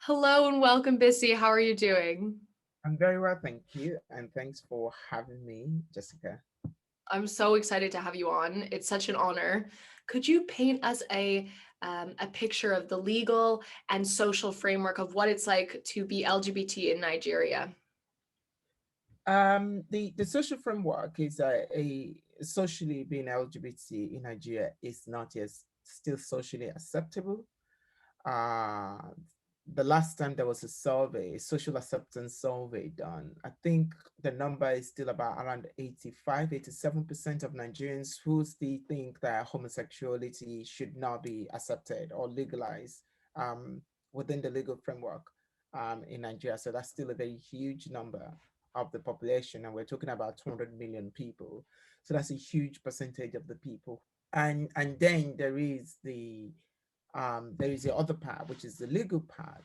Hello and welcome, Bisi. How are you doing? I'm very well, thank you. And thanks for having me, Jessica. I'm so excited to have you on. It's such an honor. Could you paint us a picture of the legal and social framework of what it's like to be LGBT in Nigeria? The social framework is a socially being LGBT in Nigeria is not yet still socially acceptable. Uh, the last time there was a survey, a social acceptance survey done, I think the number is still about around 85, 87% of Nigerians who still think that homosexuality should not be accepted or legalized within the legal framework in Nigeria. So that's still a very huge number of the population. And we're talking about 200 million people. So that's a huge percentage of the people. And then there is the other part, which is the legal part.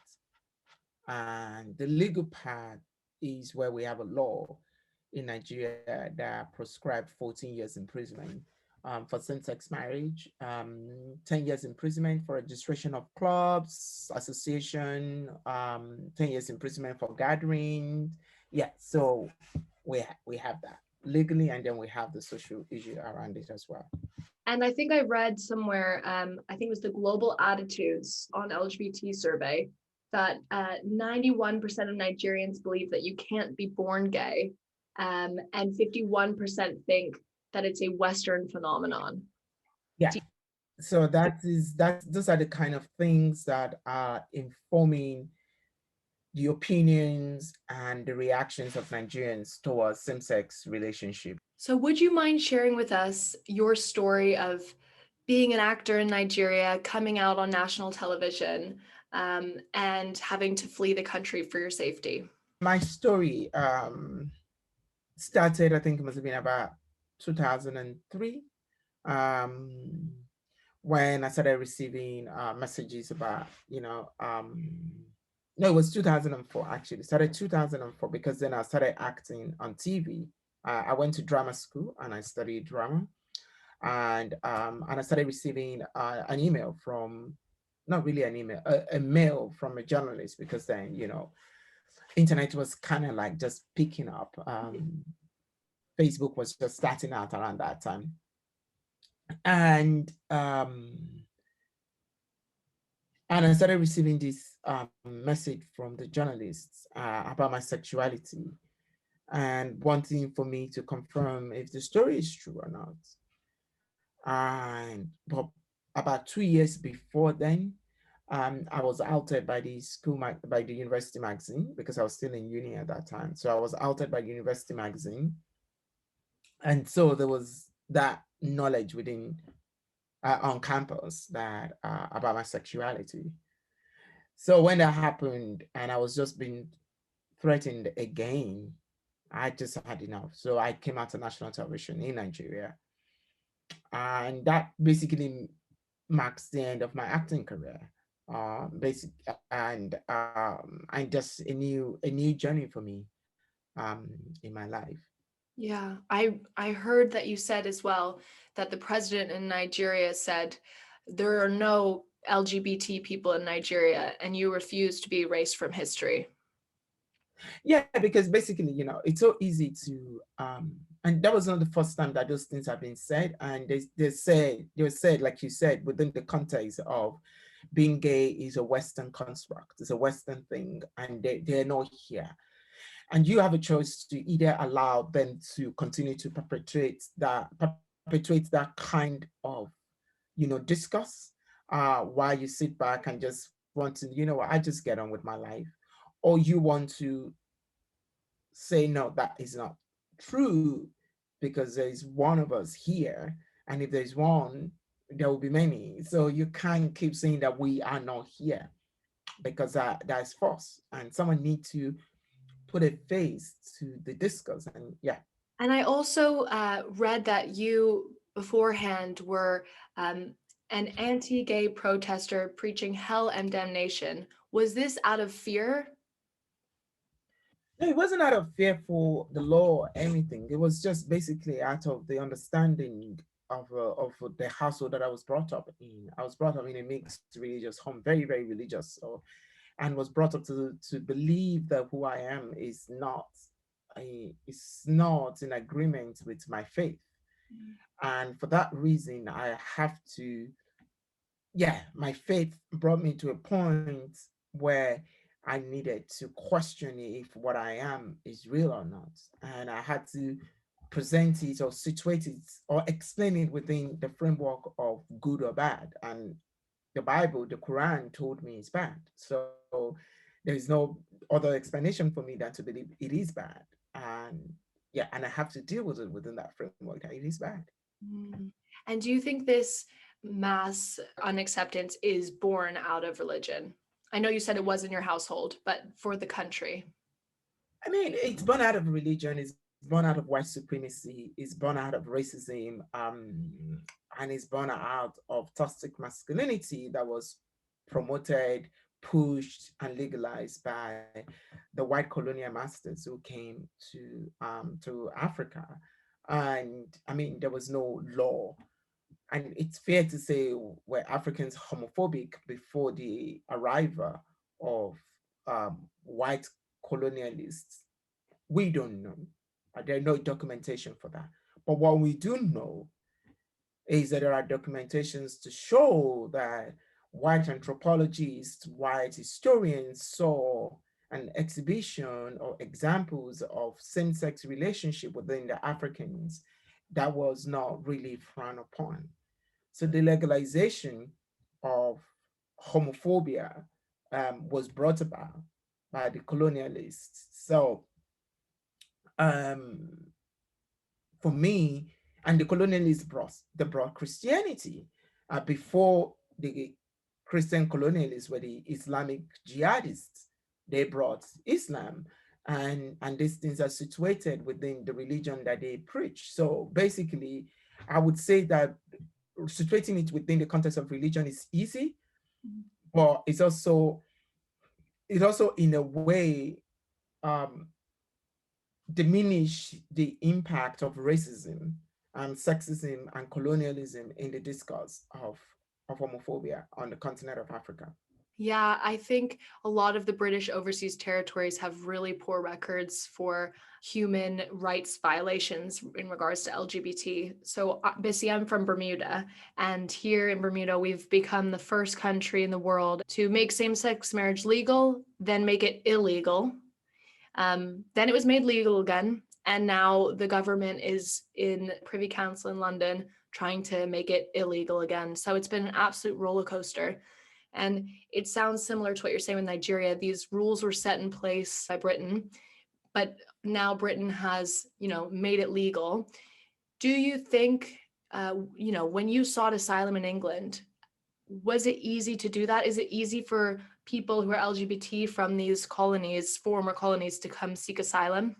And the legal part is where we have a law in Nigeria that prescribes 14 years imprisonment for same-sex marriage, 10 years imprisonment for registration of clubs, association, 10 years imprisonment for gathering. Yeah, so we have that legally, and then we have the social issue around it as well. And I think I read somewhere, I think it was the Global Attitudes on LGBT survey, that 91% of Nigerians believe that you can't be born gay, and 51% think that it's a Western phenomenon. Yeah. So those are the kind of things that are informing the opinions and the reactions of Nigerians towards same-sex relationship. So, would you mind sharing with us your story of being an actor in Nigeria, coming out on national television, and having to flee the country for your safety? My story started, I think it must have been about 2003, um, when I started receiving messages about, no, it was 2004 actually. It started 2004 because then I started acting on TV. I went to drama school and I studied drama. And I started receiving an email from, not really an email, a mail from a journalist, because then internet was kind of like just picking up. Facebook was just starting out around that time, and and I started receiving this message from the journalists about my sexuality and wanting for me to confirm if the story is true or not. And but about 2 years before then, I was outed by the by the university magazine, because I was still in uni at that time. So I was outed by the university magazine, and so there was that knowledge within on campus that about my sexuality. So when that happened, and I was just being threatened again, I just had enough. So I came out to national television in Nigeria, and that basically marks the end of my acting career. Basic and just a new journey for me in my life. Yeah, I heard that you said as well that the president in Nigeria said there are no LGBT people in Nigeria, and you refuse to be erased from history. Yeah, because basically, it's so easy to and that was not the first time that those things have been said. And they were said, like you said, within the context of being gay is a Western construct, it's a Western thing, and they're not here. And you have a choice to either allow them to continue to perpetuate that kind of discuss, while you sit back and just want to, I just get on with my life, or you want to say, no, that is not true, because there is one of us here, and if there's one, there will be many. So you can't keep saying that we are not here, because that's false, and someone need to put a face to the discourse. And yeah. And I also read that you beforehand were an anti-gay protester preaching hell and damnation. Was this out of fear? No, it wasn't out of fear for the law or anything. It was just basically out of the understanding of the household that I was brought up in. I was brought up in a mixed religious home, very, very religious. So and was brought up to believe that who I am is not in agreement with my faith. And for that reason, I have to, yeah, my faith brought me to a point where I needed to question if what I am is real or not. And I had to present it or situate it or explain it within the framework of good or bad. And the Bible, the Quran told me it's bad. So there is no other explanation for me than to believe it is bad. And yeah, and I have to deal with it within that framework that it is bad. Mm. And do you think this mass unacceptance is born out of religion? I know you said it was in your household, but for the country. I mean, it's born out of religion, it's born out of white supremacy, it's born out of racism, and it's born out of toxic masculinity that was promoted, pushed, and legalized by the white colonial masters who came to Africa. And I mean, there was no law, and it's fair to say were Africans homophobic before the arrival of white colonialists? We don't know. There's no documentation for that. But what we do know is that there are documentations to show that white anthropologists, white historians saw an exhibition or examples of same-sex relationship within the Africans that was not really frowned upon. So the legalization of homophobia was brought about by the colonialists. So um, for me, and the colonialists brought Christianity before the Christian colonialists were the Islamic jihadists. They brought Islam, and these things are situated within the religion that they preach. So basically, I would say that situating it within the context of religion is easy, but it also in a way um, diminish the impact of racism and sexism and colonialism in the discourse of homophobia on the continent of Africa. Yeah, I think a lot of the British overseas territories have really poor records for human rights violations in regards to LGBT. So, Bisi, I'm from Bermuda, and here in Bermuda, we've become the first country in the world to make same sex marriage legal, then make it illegal. Then it was made legal again. And now the government is in Privy Council in London trying to make it illegal again. So it's been an absolute roller coaster. And it sounds similar to what you're saying with Nigeria. These rules were set in place by Britain, but now Britain has, made it legal. Do you think, when you sought asylum in England, was it easy to do that? Is it easy for people who are LGBT from these colonies, former colonies, to come seek asylum?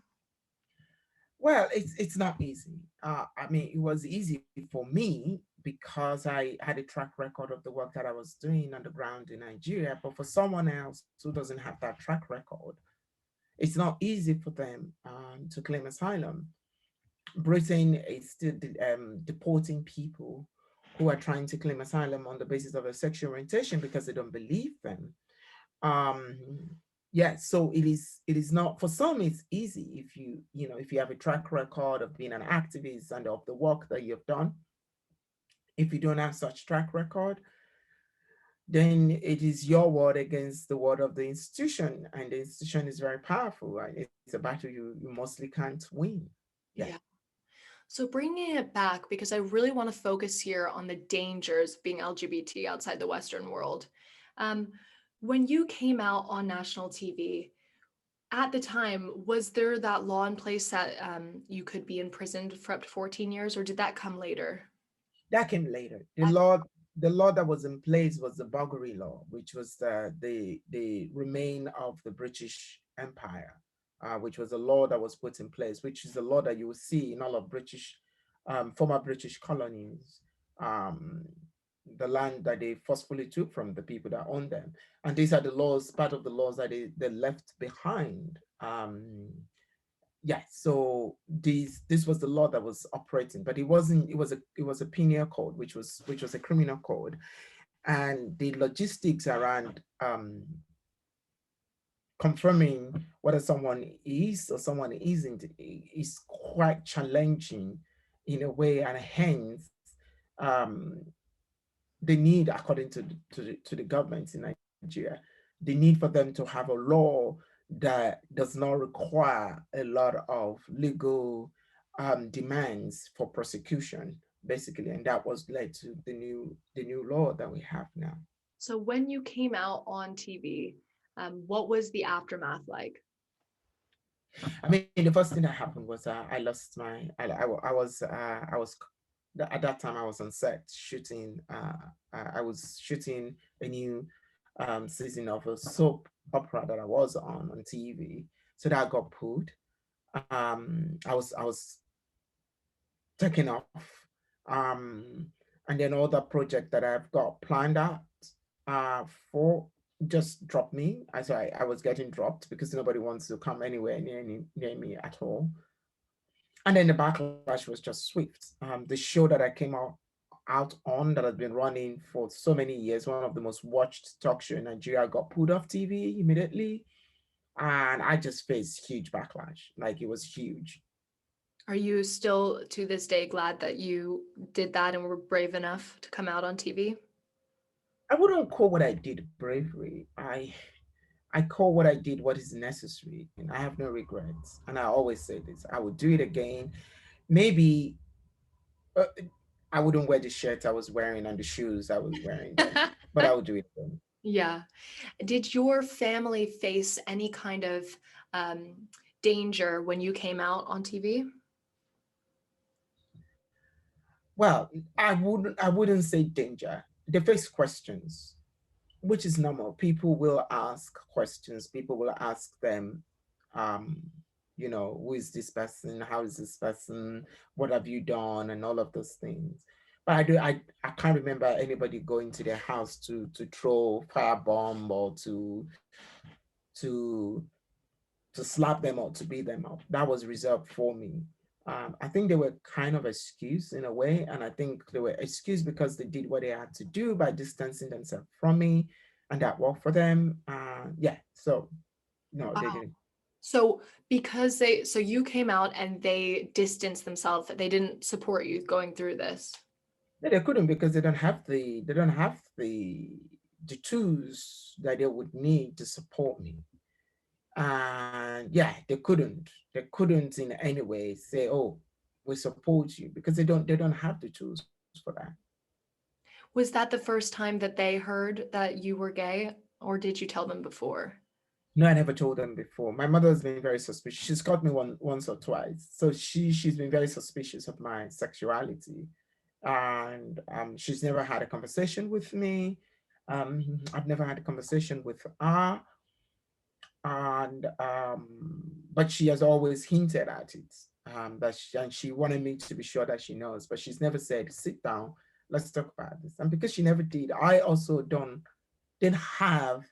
Well, it's not easy. I mean, it was easy for me because I had a track record of the work that I was doing on the ground in Nigeria. But for someone else who doesn't have that track record, it's not easy for them to claim asylum. Britain is still deporting people who are trying to claim asylum on the basis of their sexual orientation because they don't believe them. Um, yeah, so it is not for some. It's easy if you have a track record of being an activist and of the work that you've done. If you don't have such track record, then it is your word against the word of the institution, and the institution is very powerful, and it's a battle you mostly can't win. Yeah. Yeah. So bringing it back, because I really want to focus here on the dangers of being LGBT outside the Western world. Um, when you came out on national TV, at the time, was there that law in place that you could be imprisoned for up to 14 years, or did that come later? That came later. The That- law, the law that was in place was the Burglary Law, which was the remain of the British Empire, which was a law that was put in place, which is a law that you will see in all of former British colonies, um, the land that they forcefully took from the people that owned them. And these are the laws, part of the laws that they left behind. Yeah, so this was the law that was operating, but it was a penal code, which was a criminal code. And the logistics around confirming whether someone is or someone isn't is quite challenging in a way, and hence um, the need, according to the government in Nigeria, the need for them to have a law that does not require a lot of legal demands for prosecution, basically, and that was led to the new law that we have now. So when you came out on TV, what was the aftermath like? I mean, the first thing that happened was I lost my I was at that time I was on set shooting I was shooting a new season of a soap opera that I was on TV. So that got pulled. I was taken off. And then all the project that I've got planned out for just dropped me. I was getting dropped because nobody wants to come anywhere near me at all. And then the backlash was just swift. The show that I came out on that had been running for so many years, one of the most watched talk show in Nigeria, got pulled off TV immediately, and I just faced huge backlash. Like, it was huge. Are you still to this day glad that you did that and were brave enough to come out on TV? I wouldn't call what I did bravery. I call what I did what is necessary, and I have no regrets. And I always say this: I would do it again. Maybe uh, I wouldn't wear the shirt I was wearing and the shoes I was wearing then, but I would do it again. Yeah. Did your family face any kind of um, danger when you came out on TV? Well, I wouldn't say danger. They face questions, which is normal. People will ask questions. People will ask them, um, who is this person? How is this person? What have you done? And all of those things. But I can't remember anybody going to their house to throw firebomb or to to slap them or to beat them up. That was reserved for me. I think they were kind of excused in a way, and I think they were excused because they did what they had to do by distancing themselves from me, and that worked for them. Yeah, so no, they Wow. didn't. So so you came out and they distanced themselves, they didn't support you going through this. Yeah, they couldn't because they don't have the tools that they would need to support me. And yeah, they couldn't in any way say, oh, we support you, because they don't have the tools for that. Was that the first time that they heard that you were gay, or did you tell them before? No, I never told them before. My mother has been very suspicious. She's caught me once or twice, so she's been very suspicious of my sexuality, and she's never had a conversation with me. I've never had a conversation with her, and but she has always hinted at it. And she wanted me to be sure that she knows, but she's never said, "Sit down, let's talk about this." And because she never did, I also didn't have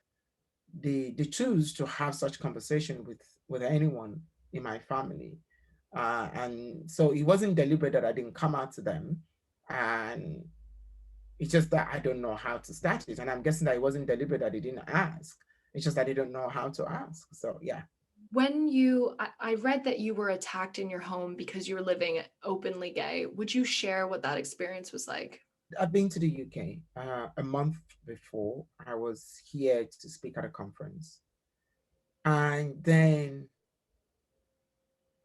the tools to have such conversation with anyone in my family, and so it wasn't deliberate that I didn't come out to them, and it's just that I don't know how to start it, and I'm guessing that it wasn't deliberate that they didn't ask. It's just that they don't know how to ask. So yeah. When I read that you were attacked in your home because you were living openly gay. Would you share what that experience was like? I've been to the UK a month before. I was here to speak at a conference, and then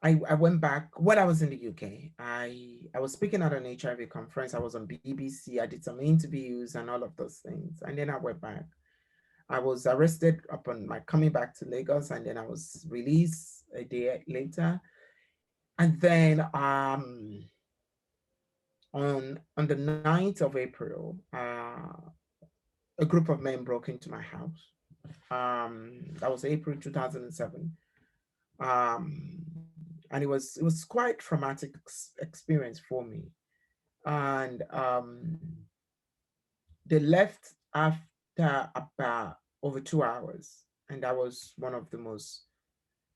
I went back when I was in the UK. I was speaking at an HIV conference. I was on BBC. I did some interviews and all of those things, and then I went back. I was arrested upon my coming back to Lagos, and then I was released a day later. And then on the 9th of April, a group of men broke into my house. That was April 2007. And it was quite traumatic experience for me. And they left after about over 2 hours, and that was one of the most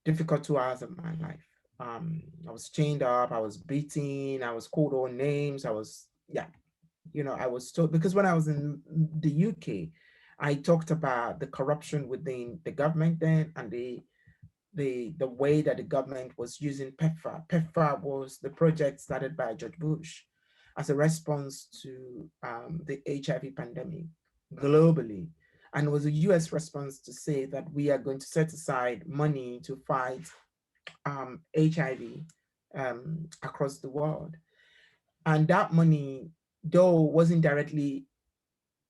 difficult 2 hours of my life. I was chained up, I was beaten, I was called all names, I was, yeah, I was told, because when I was in the UK, I talked about the corruption within the government then, and the way that the government was using PEPFAR. PEPFAR was the project started by George Bush as a response to the HIV pandemic globally. And it was a US response to say that we are going to set aside money to fight HIV across the world. And that money, though, wasn't directly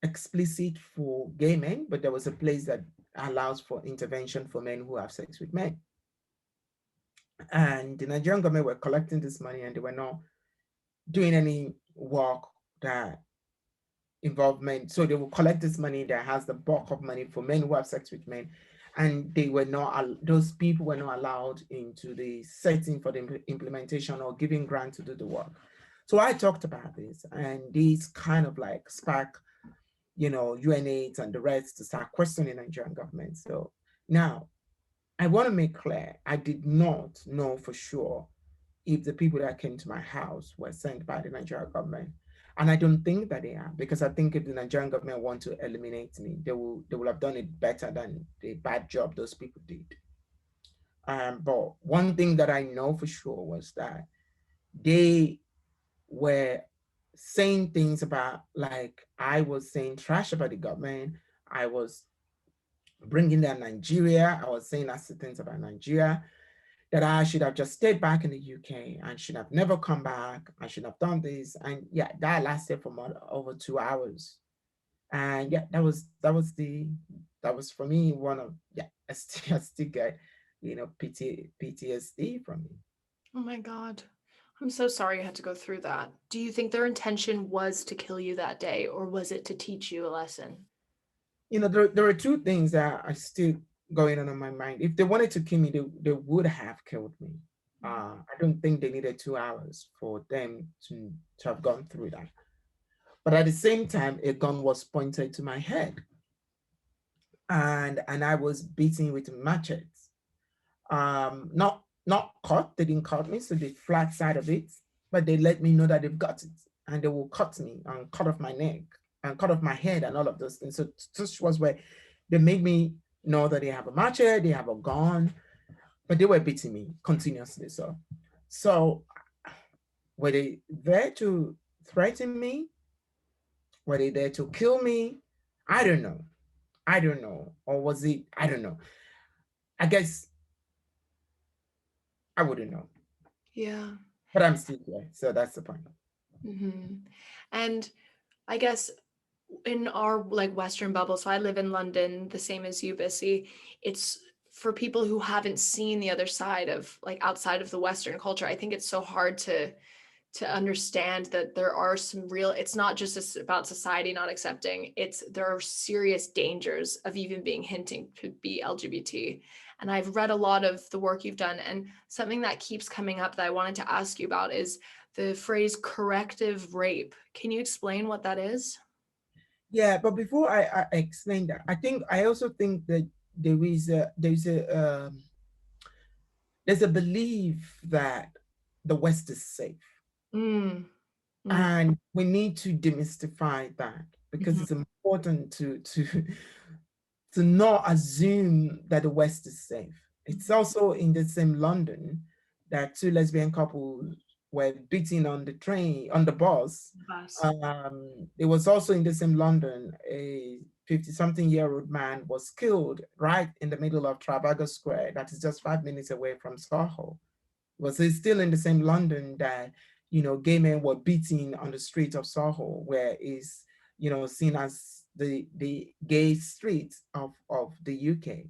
explicit for gay men, but there was a place that allows for intervention for men who have sex with men. And the Nigerian government were collecting this money and they were not doing any work that involvement. So they will collect this money that has the bulk of money for men who have sex with men. And they were not, those people were not allowed into the setting for the implementation or giving grant to do the work. So I talked about this, and these kind of like spark, UNAIDS and the rest to start questioning the Nigerian government. So now I want to make clear, I did not know for sure if the people that came to my house were sent by the Nigerian government. And I don't think that they are, because I think if the Nigerian government want to eliminate me, they will have done it better than the bad job those people did. But one thing that I know for sure was that they were saying things about, like, I was saying trash about the government. I was bringing down Nigeria. I was saying nasty things about Nigeria, that I should have just stayed back in the UK and should have never come back. I should have done this. And yeah, that lasted for more, over 2 hours. And yeah, that was for me one of, yeah, I still get, PTSD from it. Oh my God. I'm so sorry you had to go through that. Do you think their intention was to kill you that day, or was it to teach you a lesson? There are two things that are still going on in my mind. If they wanted to kill me, they would have killed me. I don't think they needed 2 hours for them to have gone through that. But at the same time, a gun was pointed to my head, and I was beaten with machetes. Not cut, they didn't cut me, so the flat side of it, but they let me know that they've got it, and they will cut me and cut off my neck and cut off my head and all of those things. So this was where they made me know that they have a machete, they have a gun, but they were beating me continuously. So were they there to threaten me? Were they there to kill me? I don't know. I don't know. Or was it? I don't know. I guess I wouldn't know. Yeah. But I'm still here. So that's the point. And I guess in our like Western bubble, so I live in London, the same as you, Bisi. It's for people who haven't seen the other side of like outside of the Western culture. I think it's so hard to understand that there are some real, it's not just about society not accepting, there are serious dangers of even being hinting to be LGBT. And I've read a lot of the work you've done, and something that keeps coming up that I wanted to ask you about is the phrase corrective rape. Can you explain what that is? Yeah, but before I explain that, I also think that there's a belief that the West is safe. Mm, mm, And we need to demystify that, because mhm, it's important to not assume that the West is safe. It's also in the same London that two lesbian couples were beaten on the train, on the bus. bus. It was also in the same London, a 50-something-year-old man was killed right in the middle of Trafalgar Square, that is just 5 minutes away from Soho. Was it still in the same London that, gay men were beaten on the street of Soho, where is, seen as the gay street of the UK.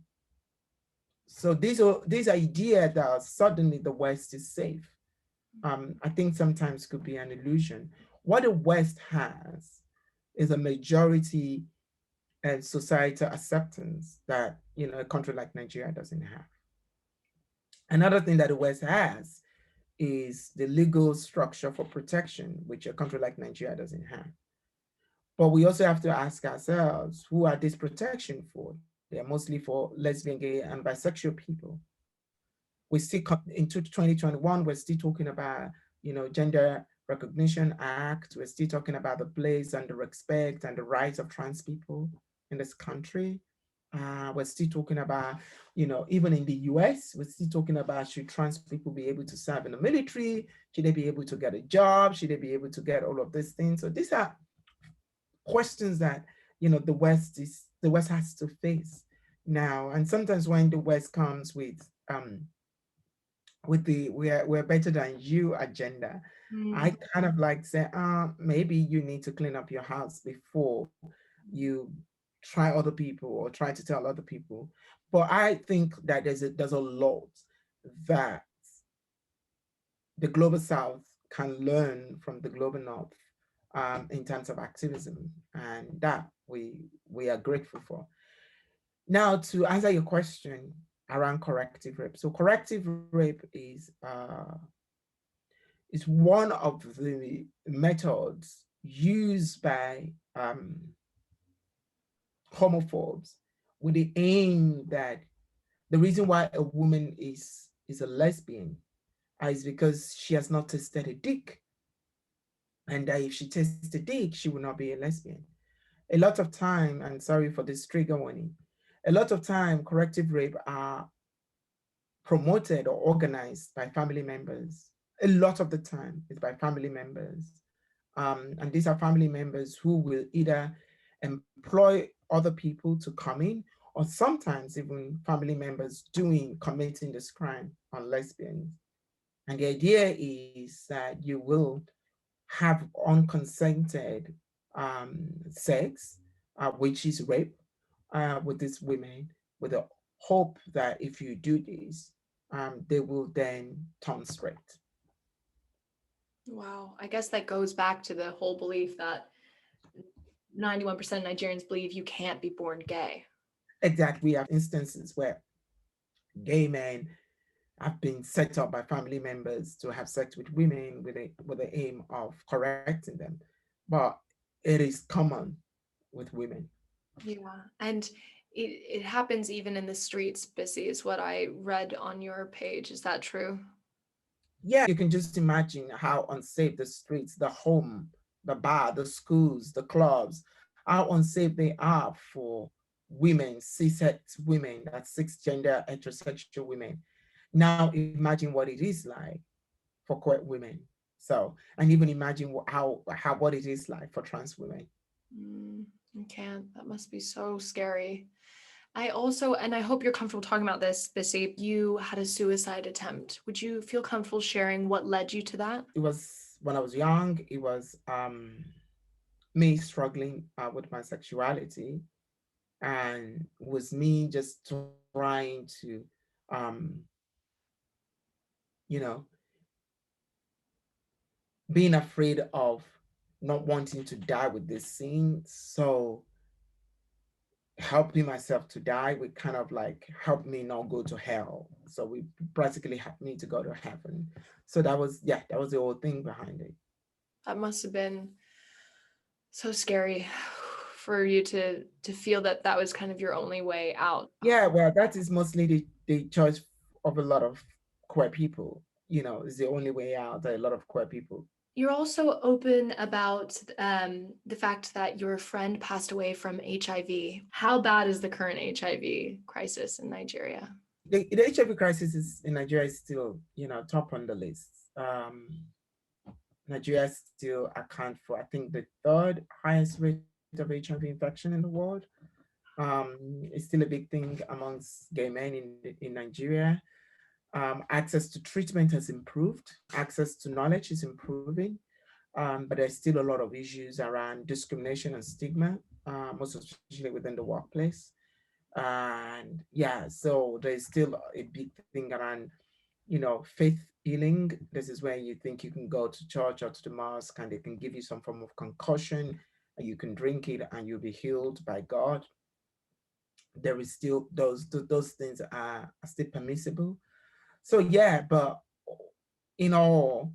So these ideas that suddenly the West is safe, I think sometimes could be an illusion. What the West has is a majority and societal acceptance that, a country like Nigeria doesn't have. Another thing that the West has is the legal structure for protection, which a country like Nigeria doesn't have. But we also have to ask ourselves, who are these protection for? They are mostly for lesbian, gay, and bisexual people. We still, in 2021, we're still talking about, Gender Recognition Act. We're still talking about the place and the respect and the rights of trans people. in this country. We're still talking about, even in the US, we're still talking about, should trans people be able to serve in the military? Should they be able to get a job? Should they be able to get all of these things? So these are questions that, the West has to face now. And sometimes when the West comes with the we're better than you agenda, I kind of like say, maybe you need to clean up your house before you try other people or try to tell other people. But I think that there's a lot that the global South can learn from the global North, in terms of activism, and that we are grateful for. Now, to answer your question around corrective rape. So corrective rape is one of the methods used by homophobes with the aim that the reason why a woman is a lesbian is because she has not tasted a dick, and that if she tastes a dick, she will not be a lesbian. A lot of time, and sorry for this trigger warning, a lot of time corrective rape are promoted or organized by family members. A lot of the time, it's by family members. And these are family members who will either employ other people to come in, or sometimes even family members committing this crime on lesbians. And the idea is that you will have unconsented sex, which is rape, with these women, with the hope that if you do this, they will then turn straight. Wow. I guess that goes back to the whole belief that 91% of Nigerians believe you can't be born gay. Exactly. We have instances where gay men have been set up by family members to have sex with women with the aim of correcting them. But it is common with women. Yeah. And it happens even in the streets, Bisi, is what I read on your page. Is that true? Yeah, you can just imagine how unsafe the streets, the home, the bar, the schools, the clubs, how unsafe they are for women, cishet women, that's cisgender heterosexual women. Now imagine what it is like for queer women. So, and even imagine how what it is like for trans women. I can't. That must be so scary. I also, and I hope you're comfortable talking about this, Bisi, you had a suicide attempt. Would you feel comfortable sharing what led you to that? It was when I was young. It was me struggling with my sexuality, and was me just trying to, um, you know, being afraid of not wanting to die with this scene. So helping myself to die would kind of like help me not go to hell. So we practically helped me to go to heaven. So that was, yeah, that was the whole thing behind it. That must have been so scary for you to feel that that was kind of your only way out. Yeah, well, that is mostly the choice of a lot of queer people. Is the only way out. There are a lot of queer people. You're also open about the fact that your friend passed away from HIV. How bad is the current HIV crisis in Nigeria? The HIV crisis is in Nigeria is still, top on the list. Nigeria still account for, I think, the third highest rate of HIV infection in the world. It's still a big thing amongst gay men in Nigeria. Access to treatment has improved. Access to knowledge is improving. But there's still a lot of issues around discrimination and stigma, most especially within the workplace. And yeah, so there's still a big thing around, faith healing. This is where you think you can go to church or to the mosque and they can give you some form of concussion and you can drink it and you'll be healed by God. There is still those things are still permissible. So yeah, but in all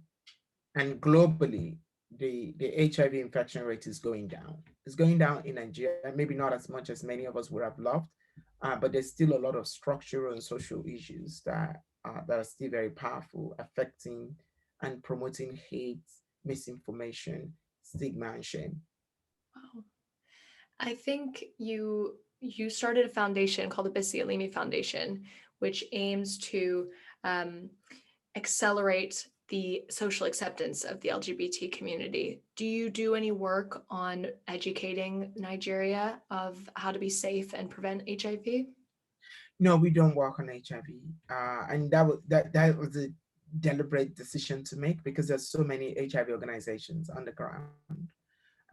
and globally, the HIV infection rate is going down. It's going down in Nigeria, maybe not as much as many of us would have loved, but there's still a lot of structural and social issues that are still very powerful, affecting and promoting hate, misinformation, stigma, and shame. Wow. I think you started a foundation called the Bisi Alimi Foundation, which aims to um, accelerate the social acceptance of the LGBT community. Do you do any work on educating Nigeria of how to be safe and prevent HIV? No, we don't work on HIV, and that was a deliberate decision to make because there's so many HIV organizations on the ground.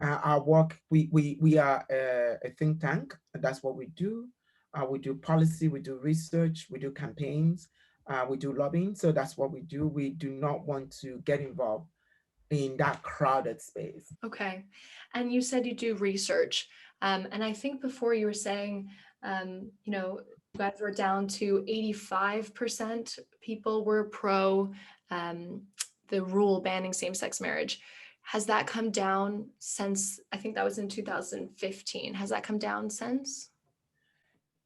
Our work, we are a think tank, and that's what we do. We do policy, we do research, we do campaigns, we do lobbying. So that's what we do. We do not want to get involved in that crowded space. Okay. And you said you do research. And I think before you were saying, you guys were down to 85% people were pro um, the rule banning same-sex marriage. Has that come down since, I think that was in 2015. Has that come down since?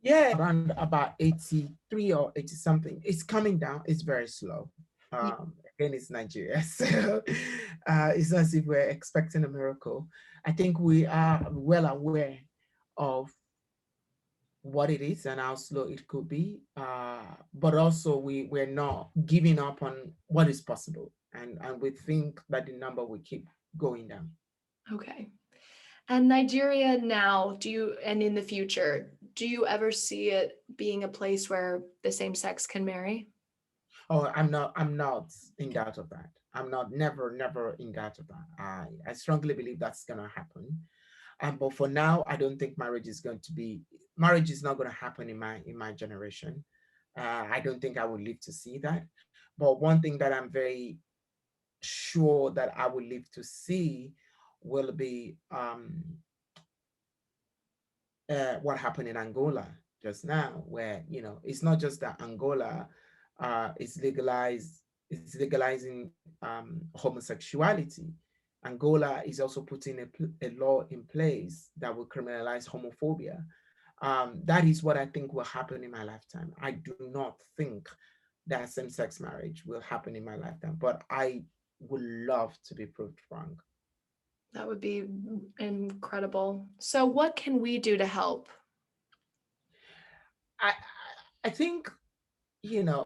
Yeah, around about 83 or 80 something. It's coming down. It's very slow. Yeah. Again, it's Nigeria. So it's not as if we're expecting a miracle. I think we are well aware of what it is and how slow it could be. But also we're not giving up on what is possible. And we think that the number will keep going down. Okay. And Nigeria now, and in the future, do you ever see it being a place where the same sex can marry? Oh, I'm not in doubt of that. I'm not never in doubt of that. I strongly believe that's gonna happen. But for now, I don't think marriage is not gonna happen in my generation. I don't think I will live to see that. But one thing that I'm very sure that I will live to see will be what happened in Angola just now, where it's not just that Angola is legalizing homosexuality. Angola is also putting a law in place that will criminalize homophobia. That is what I think will happen in my lifetime. I do not think that same-sex marriage will happen in my lifetime, but I would love to be proved wrong. That would be incredible. So, what can we do to help? I I think you know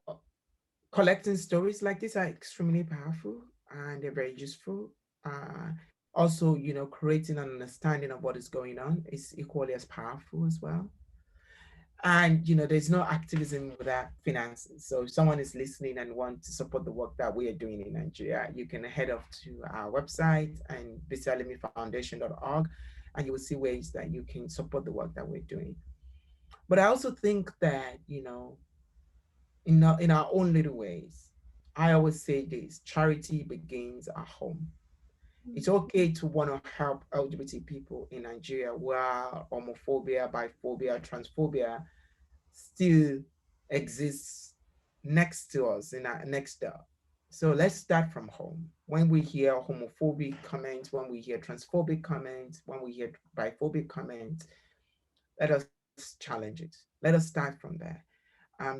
collecting stories like this are extremely powerful and they're very useful. Uh, Also, creating an understanding of what is going on is equally as powerful as well. And there's no activism without finances. So if someone is listening and want to support the work that we are doing in Nigeria, you can head off to our website and bisialimifoundation.org, and you will see ways that you can support the work that we're doing. But I also think that in our own little ways. I always say this: charity begins at home. It's okay to want to help LGBT people in Nigeria where homophobia, biphobia, transphobia still exists next to us in our next door. So let's start from home. When we hear homophobic comments, when we hear transphobic comments, when we hear biphobic comments, let us challenge it. Let us start from there.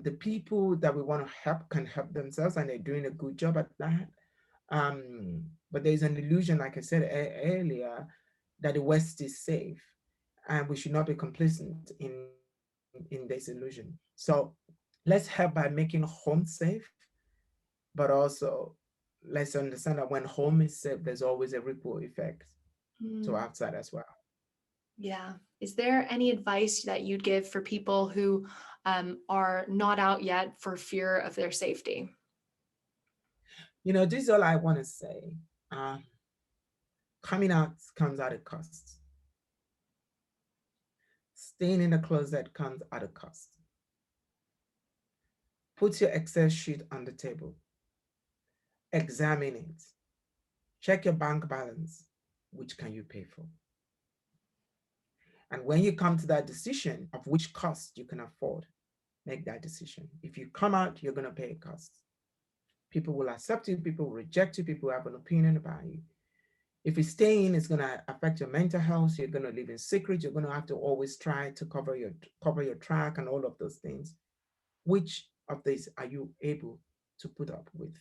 The people that we want to help can help themselves, and they're doing a good job at that. But there's an illusion, like I said earlier, that the West is safe, and we should not be complacent in this illusion. So let's help by making home safe, but also let's understand that when home is safe, there's always a ripple effect to Mm, outside as well. yeah. Is there any advice that you'd give for people who are not out yet for fear of their safety? This is all I want to say. Um, Coming out comes at a cost. Staying in the closet comes at a cost. Put your Excel sheet on the table. Examine it. Check your bank balance. Which can you pay for? And when you come to that decision of which cost you can afford, make that decision. If you come out, you're going to pay a cost. People will accept you, people will reject you, people will have an opinion about you. If you stay in, it's going to affect your mental health. You're going to live in secret. You're going to have to always try to cover your track and all of those things. Which of these are you able to put up with?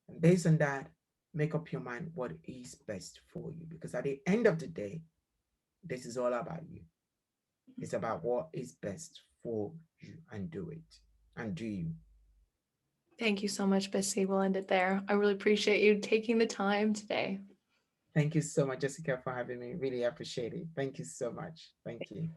And based on that, make up your mind what is best for you. Because at the end of the day, this is all about you. It's about what is best for you, and do it, and do you. Thank you so much, Bisi. We'll end it there. I really appreciate you taking the time today. Thank you so much, Jessica, for having me. Really appreciate it. Thank you so much. Thank you.